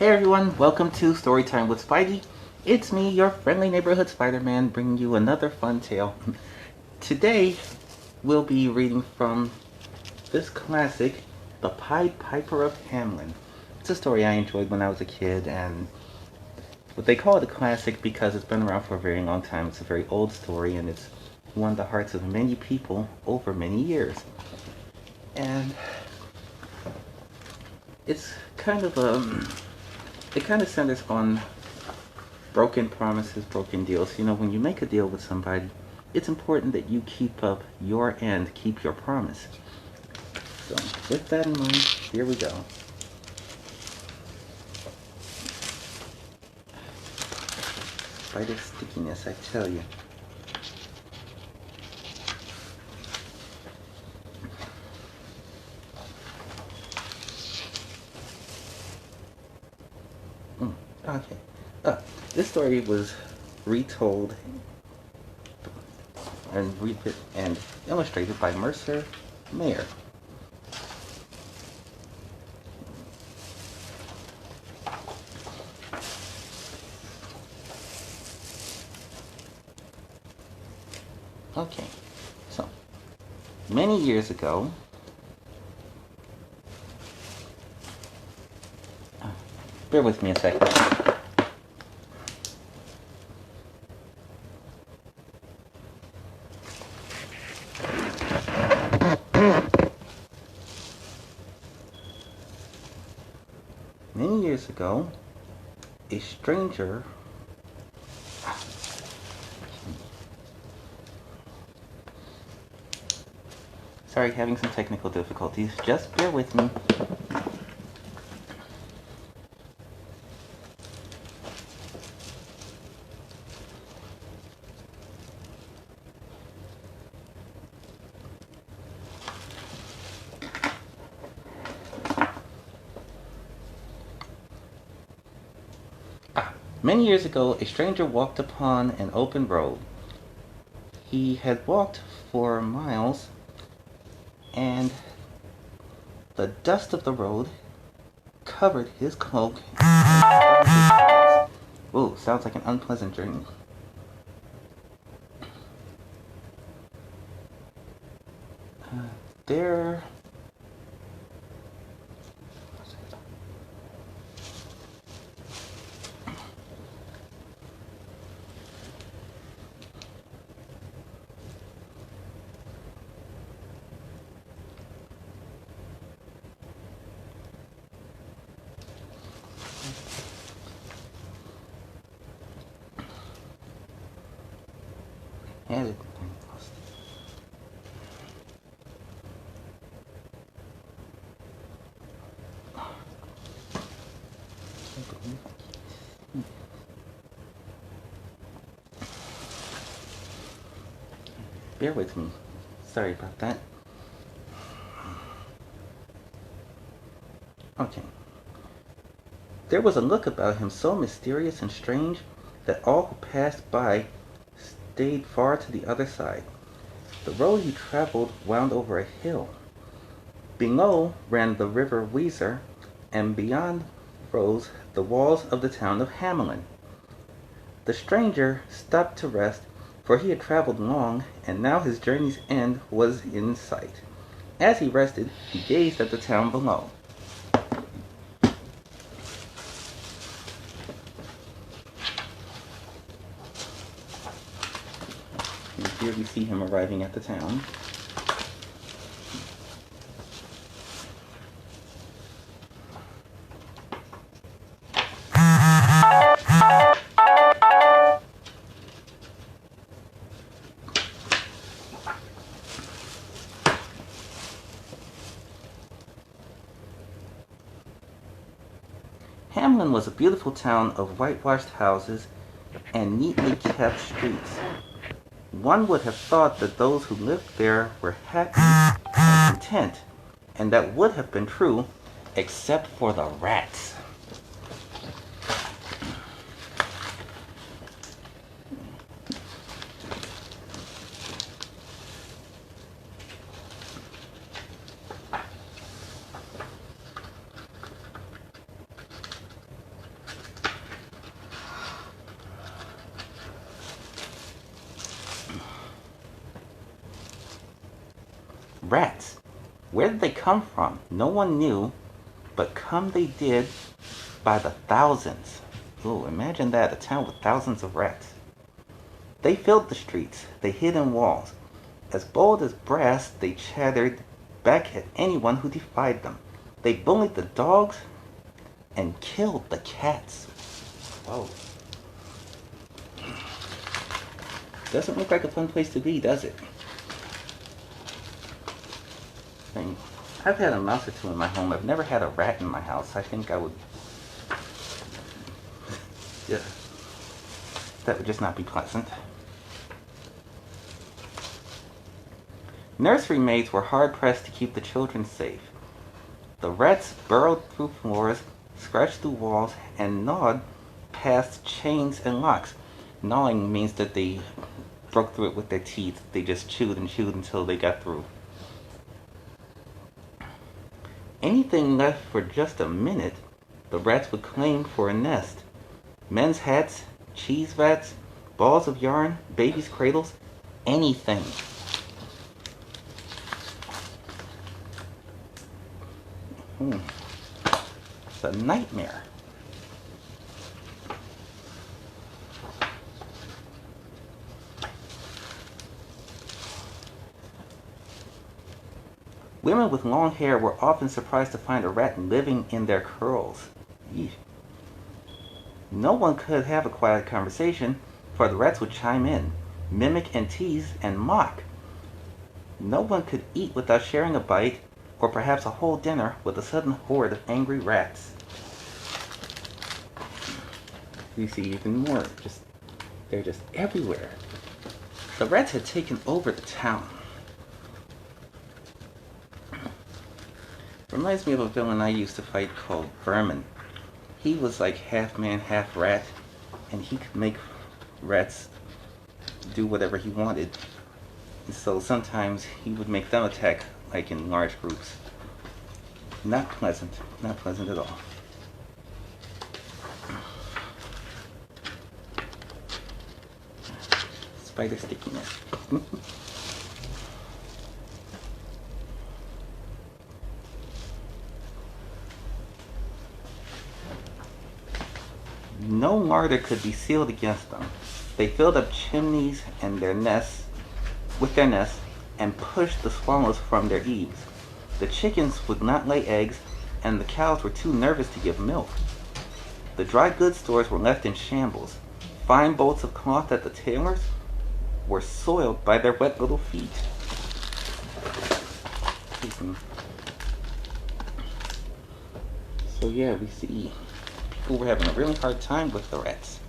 Hey everyone, welcome to Storytime with Spidey. It's me, your friendly neighborhood Spider-Man, bringing you another fun tale. Today, we'll be reading from this classic, The Pied Piper of Hamelin. It's a story I enjoyed when I was a kid, and they call it a classic because it's been around for a very long time. It's a very old story, and it's won the hearts of many people over many years. And it's kind of it kind of centers on broken promises, broken deals. You know, when you make a deal with somebody, it's important that you keep up your end, keep your promise. So, with that in mind, here we go. Spider stickiness, I tell you. Okay. This story was retold and illustrated by Mercer Mayer. Okay, so many years ago, bear with me a second. Many years ago, a stranger Sorry, having some technical difficulties. Just bear with me. Many years ago, a stranger walked upon an open road. He had walked for miles, and the dust of the road covered his cloak. Ooh, sounds like an unpleasant journey. There... Bear with me. Sorry about that. Okay. There was a look about him so mysterious and strange that all who passed by stayed far to the other side. The road he traveled wound over a hill. Below ran the river Weser, and beyond rose the walls of the town of Hamelin. The stranger stopped to rest, for he had traveled long, and now his journey's end was in sight. As he rested, he gazed at the town below. And here we see him arriving at the town. Hamelin was a beautiful town of whitewashed houses and neatly kept streets. One would have thought that those who lived there were happy and content, and that would have been true, except for the rats. Rats. Where did they come from? No one knew, but come they did by the thousands. Ooh, imagine that, a town with thousands of rats. They filled the streets, they hid in walls. As bold as brass, they chattered back at anyone who defied them. They bullied the dogs and killed the cats. Whoa. Doesn't look like a fun place to be, does it? I've had a mouse or two in my home. I've never had a rat in my house. I think I would... yeah. That would just not be pleasant. Nursery maids were hard-pressed to keep the children safe. The rats burrowed through floors, scratched through walls, and gnawed past chains and locks. Gnawing means that they broke through it with their teeth. They just chewed and chewed until they got through. Anything left for just a minute, the rats would claim for a nest. Men's hats, cheese vats, balls of yarn, babies' cradles, anything. It's a nightmare. Women with long hair were often surprised to find a rat living in their curls. Yeesh. No one could have a quiet conversation, for the rats would chime in, mimic and tease and mock. No one could eat without sharing a bite, or perhaps a whole dinner with a sudden horde of angry rats. You see even more, they're just everywhere. The rats had taken over the town. Reminds me of a villain I used to fight called Vermin. He was like half man, half rat, and he could make rats do whatever he wanted. And so sometimes he would make them attack like in large groups. Not pleasant at all. Spider stickiness. No larder could be sealed against them. They filled up chimneys and their nests and pushed the swallows from their eaves. The chickens would not lay eggs, and the cows were too nervous to give milk. The dry goods stores were left in shambles. Fine bolts of cloth at the tailors were soiled by their wet little feet. So yeah, we see people were having a really hard time with the rats.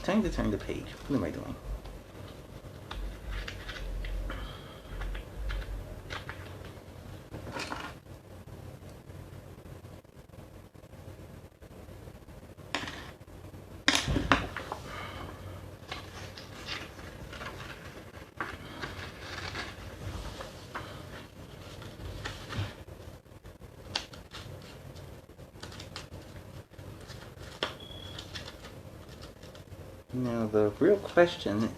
Time to turn the page. What am I doing? Now, the real question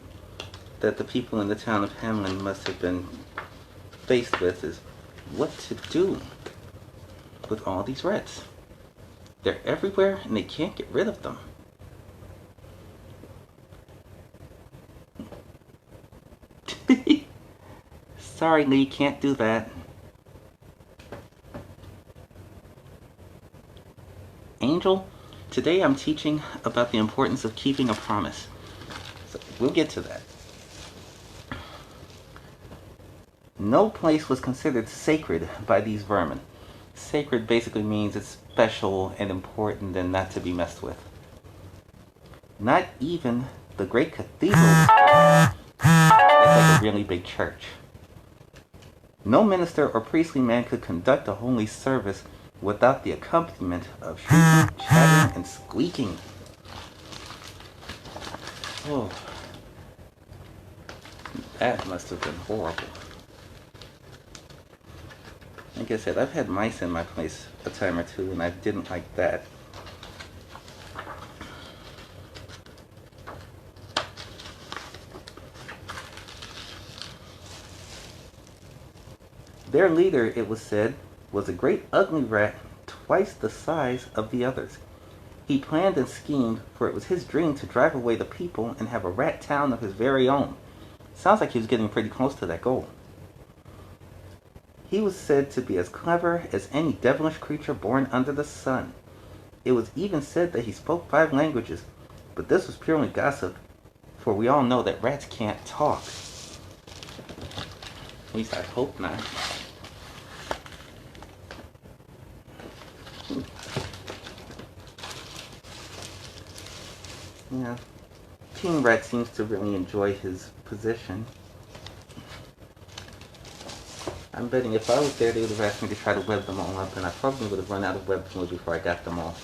that the people in the town of Hamlin must have been faced with is what to do with all these rats. They're everywhere and they can't get rid of them. Sorry, Lee, can't do that. Angel, today I'm teaching about the importance of keeping a promise. So we'll get to that. No place was considered sacred by these vermin. Sacred basically means it's special and important and not to be messed with. Not even the great cathedral. That's like a really big church. No minister or priestly man could conduct a holy service without the accompaniment of shrieking, chattering, and squeaking. Oh, that must have been horrible. I like I said, I've had mice in my place a time or two, and I didn't like that. Their leader, it was said, was a great ugly rat, twice the size of the others. He planned and schemed, for it was his dream to drive away the people and have a rat town of his very own. Sounds like he was getting pretty close to that goal. He was said to be as clever as any devilish creature born under the sun. It was even said that he spoke 5 languages, but this was purely gossip, for we all know that rats can't talk. At least I hope not. Yeah, King Rat seems to really enjoy his position. I'm betting if I was there, they would have asked me to try to web them all up, and I probably would have run out of web fluid before I got them all.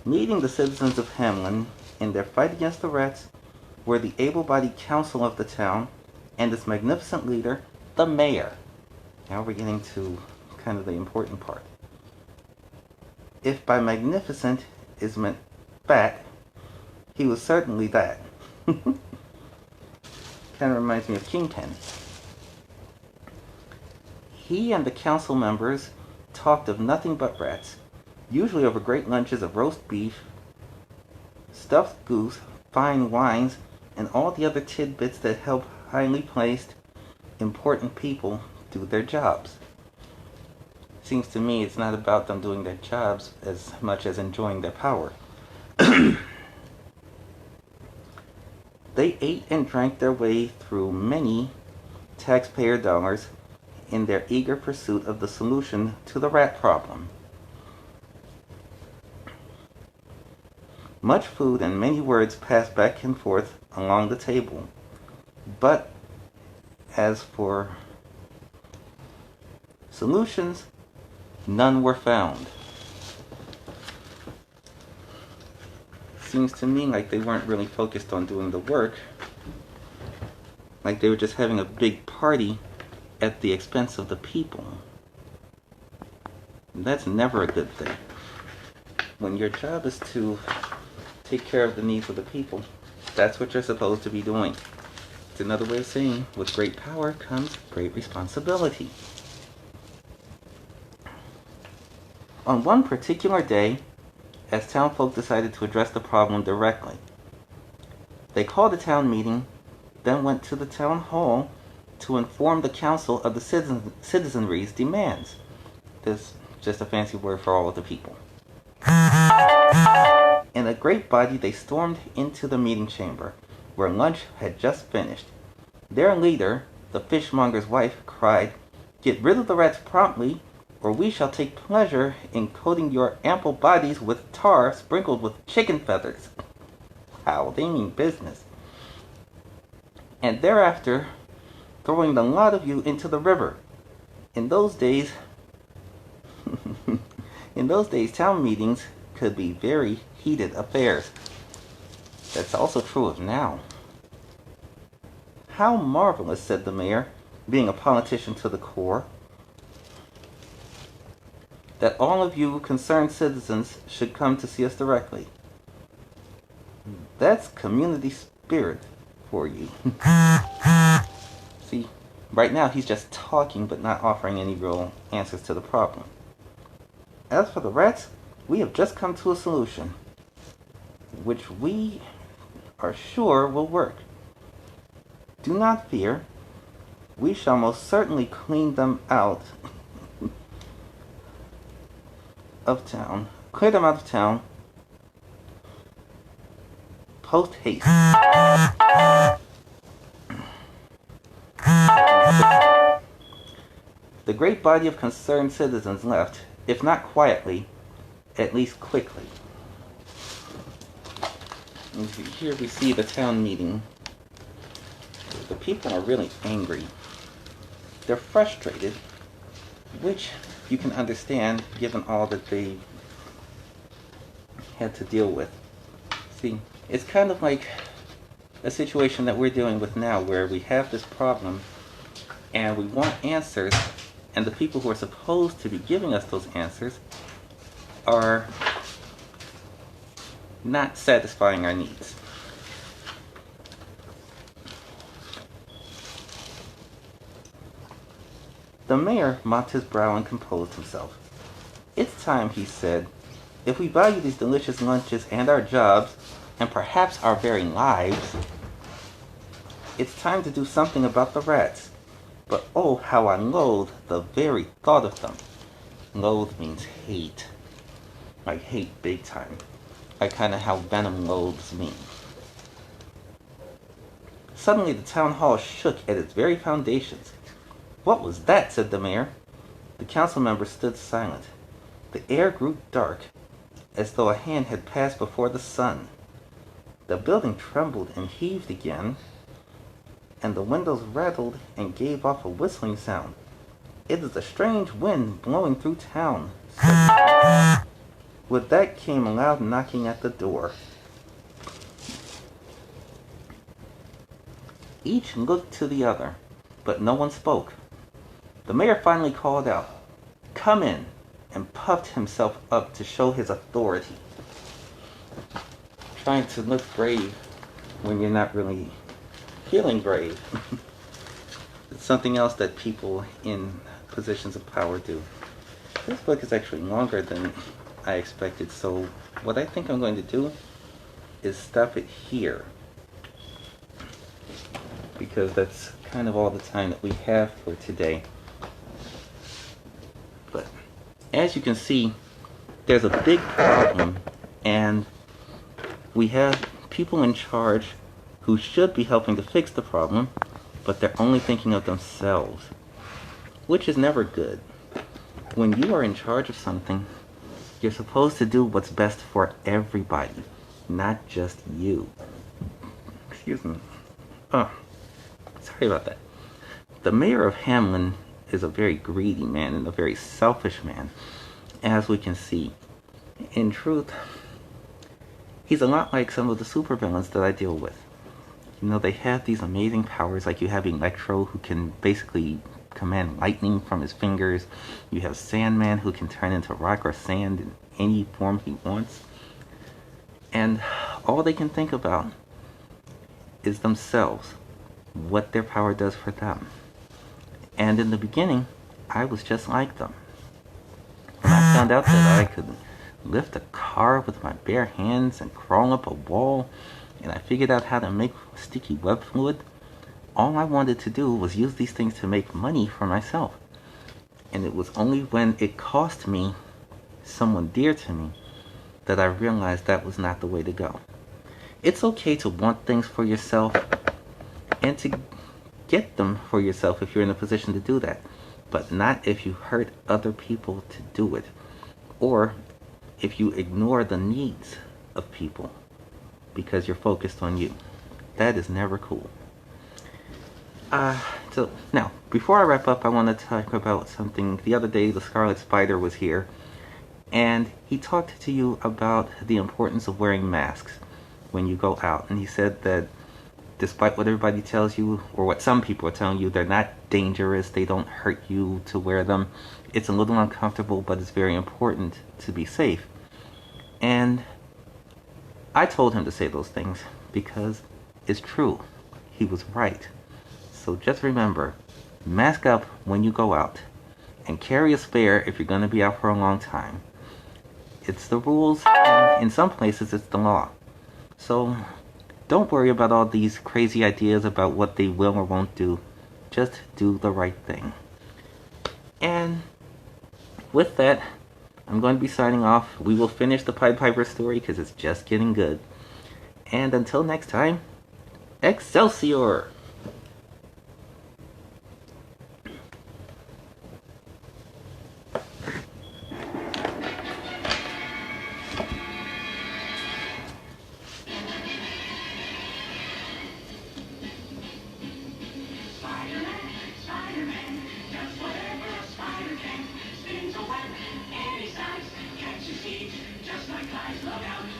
Leading the citizens of Hamlin in their fight against the rats were the able-bodied council of the town and its magnificent leader, the mayor. Now we're getting to kind of the important part. If by magnificent is meant fat, he was certainly that. Kind of reminds me of Kingpin. He and the council members talked of nothing but rats, usually over great lunches of roast beef, stuffed goose, fine wines, and all the other tidbits that help highly placed, important people do their jobs. Seems to me it's not about them doing their jobs as much as enjoying their power. They ate and drank their way through many taxpayer dollars in their eager pursuit of the solution to the rat problem. Much food and many words passed back and forth along the table, but as for solutions, none were found. Seems to me like they weren't really focused on doing the work, like they were just having a big party at the expense of the people. That's never a good thing. When your job is to take care of the needs of the people, that's what you're supposed to be doing. It's another way of saying, with great power comes great responsibility. On one particular day, as townfolk decided to address the problem directly, they called a town meeting, then went to the town hall to inform the council of the citizenry's demands. This is just a fancy word for all of the people. In a great body, they stormed into the meeting chamber, where lunch had just finished. Their leader, the fishmonger's wife, cried, "Get rid of the rats promptly, or we shall take pleasure in coating your ample bodies with tar sprinkled with chicken feathers." Wow, they mean business. And thereafter, throwing the lot of you into the river. In those days, town meetings could be very heated affairs. That's also true of now. "How marvelous," said the mayor, being a politician to the core, "that all of you concerned citizens should come to see us directly. That's community spirit for you." See, right now he's just talking but not offering any real answers to the problem. "As for the rats, we have just come to a solution, which we are sure will work. Do not fear. We shall most certainly clean them out of town. Clear them out of town post haste." The great body of concerned citizens left, if not quietly, at least quickly. And here we see the town meeting. The people are really angry. They're frustrated, which you can understand given all that they had to deal with. See, it's kind of like a situation that we're dealing with now where we have this problem and we want answers, and the people who are supposed to be giving us those answers are not satisfying our needs. The mayor mopped his brow and composed himself. "It's time," he said. "If we value these delicious lunches and our jobs, and perhaps our very lives, it's time to do something about the rats. But oh, how I loathe the very thought of them." Loathe means hate. Like hate big time. Like kind of how venom loathes me. Suddenly the town hall shook at its very foundations. "What was that?" said the mayor. The council members stood silent. The air grew dark, as though a hand had passed before the sun. The building trembled and heaved again, and the windows rattled and gave off a whistling sound. "It is a strange wind blowing through town," said the With that came a loud knocking at the door. Each looked to the other, but no one spoke. The mayor finally called out, "Come in," and puffed himself up to show his authority. Trying to look brave when you're not really feeling brave. It's something else that people in positions of power do. This book is actually longer than I expected, so what I think I'm going to do is stop it here, because that's kind of all the time that we have for today. But as you can see, there's a big problem, and we have people in charge who should be helping to fix the problem, but they're only thinking of themselves, which is never good. When you are in charge of something, you're supposed to do what's best for everybody, not just you. Excuse me. Oh, sorry about that. The mayor of Hamlin is a very greedy man and a very selfish man, as we can see. In truth, he's a lot like some of the supervillains that I deal with. You know, they have these amazing powers, like you have Electro, who can basically command lightning from his fingers. You have Sandman, who can turn into rock or sand in any form he wants. And all they can think about is themselves, what their power does for them. And in the beginning, I was just like them. When I found out that I could lift a car with my bare hands and crawl up a wall, and I figured out how to make sticky web fluid, all I wanted to do was use these things to make money for myself. And it was only when it cost me someone dear to me that I realized that was not the way to go. It's okay to want things for yourself and to get them for yourself if you're in a position to do that, but not if you hurt other people to do it, or if you ignore the needs of people because you're focused on you. That is never cool. So now, before I wrap up, I want to talk about something. The other day, the Scarlet Spider was here, and he talked to you about the importance of wearing masks when you go out. And he said that despite what everybody tells you, or what some people are telling you, they're not dangerous, they don't hurt you to wear them. It's a little uncomfortable, but it's very important to be safe. And I told him to say those things because it's true. He was right. So just remember, mask up when you go out, and carry a spare if you're going to be out for a long time. It's the rules, and in some places it's the law. So don't worry about all these crazy ideas about what they will or won't do. Just do the right thing. And with that, I'm going to be signing off. We will finish the Pied Piper story because it's just getting good. And until next time, Excelsior! Just like guys, look out!